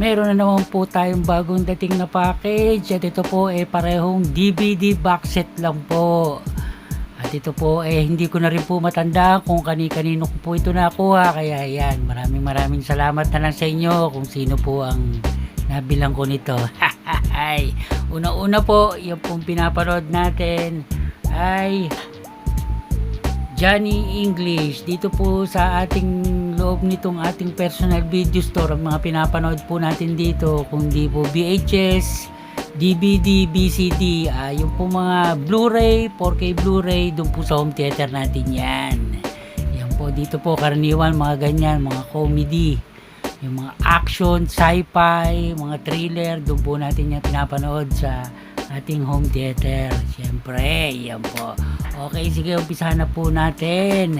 Meron na naman po tayong bagong dating na package at ito po parehong DVD box set lang po. At ito po hindi ko na rin po matanda kung kani-kanino ko po ito nakuha, kaya yan, maraming salamat na lang sa inyo kung sino po ang nabilang ko nito. Una-una po, yung pong pinapanood natin ay Johnny English. Dito po sa ating loob nitong ating personal video store, ang mga pinapanood po natin dito, kung di po VHS, DVD, BCD, yung po mga Blu-ray, 4K Blu-ray, doon po sa home theater natin yan. Yan po, dito po karaniwan mga ganyan, mga comedy, yung mga action, sci-fi, mga thriller, doon po natin yan pinapanood sa ating home theater. Siyempre, yan po. Okay, sige, umpisahan na po natin.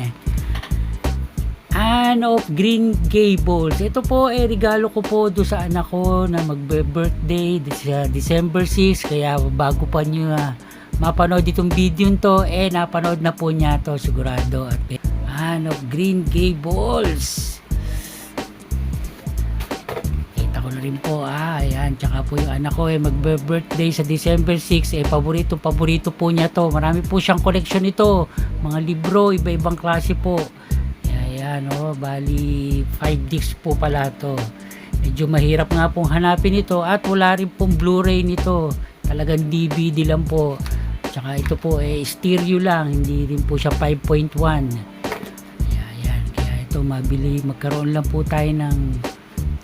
Anne of Green Gables. Ito po regalo ko po do sa anak ko na magbe-birthday sa December 6. Kaya bago pa nyo mapanood itong video to, napanood na po niya to sigurado. At Anne of Green Gables. Kita ko na rin po. Ayan. Tsaka po yung anak ko magbe-birthday sa December 6. Paborito po niya to. Marami po siyang collection ito. Mga libro, iba-ibang klase po. Ayan, bali 5 discs po pala to. Medyo mahirap nga pong hanapin ito at wala rin pong Blu-ray nito. Talagang DVD lang po. Tsaka ito po stereo lang, hindi rin po siya 5.1. Ayan, kaya ito magkaroon lang po tayo ng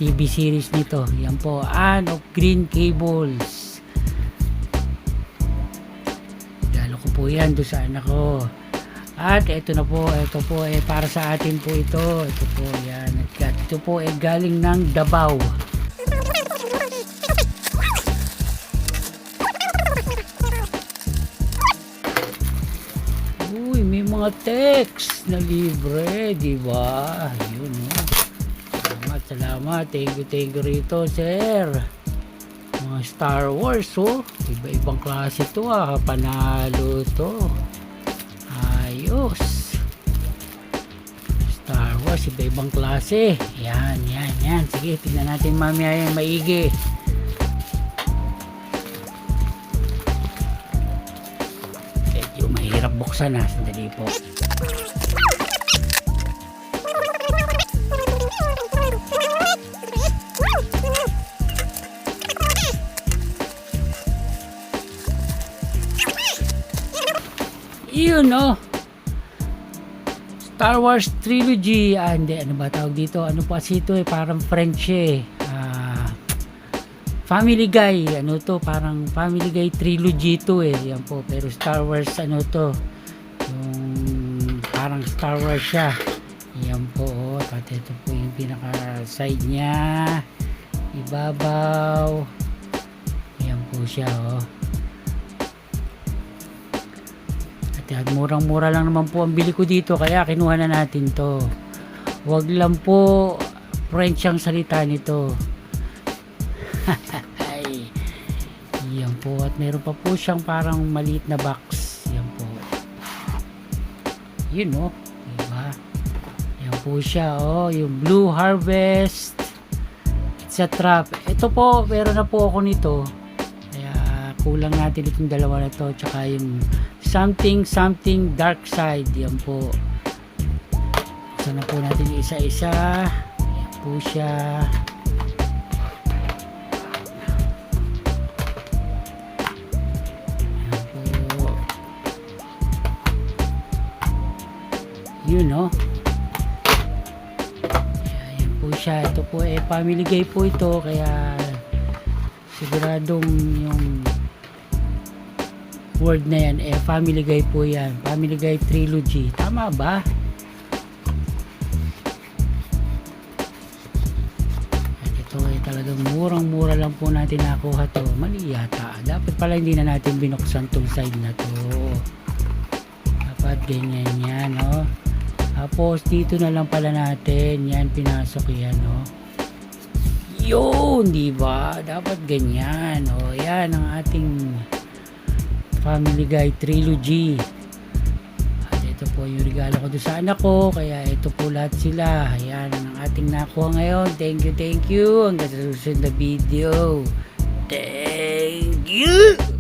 TV series nito. Yan po, Anne of Green Gables. Regalo ko po yan doon sa anak ko. At ito po para sa atin po ito. Ito po yan. At ito po galing ng Davao. Uy, may mga text na libre, di ba? Yun, Salamat. Thank you rito, sir. Mga Star Wars, iba-ibang klase to, panalo to. Ayos. Star Wars, iba-ibang klase. Yan. Sige, tignan natin mamaya yan maigi. Medyo mahirap buksan sandali po. Yun, Star Wars Trilogy. Hindi, ano ba tawag dito? Ano pa ito parang French Family Guy. Ano to? Parang Family Guy Trilogy to Yan po. Pero Star Wars to? Yung parang Star Wars siya. Yan po. Pati ito po yung pinaka side niya. Ibabaw. Yan po siya, At murang-mura lang naman po ang bili ko dito, kaya kinuha na natin to. Wag lang po French ang salita nito. Yan po. At meron pa po siyang parang maliit na box. Yan po. Yun, diba? Yan po siya, yung Blue Harvest. It's a trap. Ito po, meron na po ako nito. Kaya kulang natin itong dalawa na to. Tsaka yung something dark side. Yan po. Sana po natin isa-isa. Yan po siya. Yan po. Yun, yan po siya. Ito po family guy po ito. Kaya siguradong yung word na yan Family Guy po yan. Family Guy Trilogy. Tama ba? At ito talagang murang-mura lang po natin nakuha to. Mali yata. Dapat pala hindi na natin binuksan tong side na to. Dapat ganyan yan, Tapos dito na lang pala natin yan pinasok yan, Yun, diba? Dapat ganyan. Yan ang ating Family Guy Trilogy. At ito po yung regalo ko doon sa anak ko. Kaya ito po lahat sila. Ayan ang ating nakuha ngayon. Thank you. Hanggang sa susunod na video. Thank you!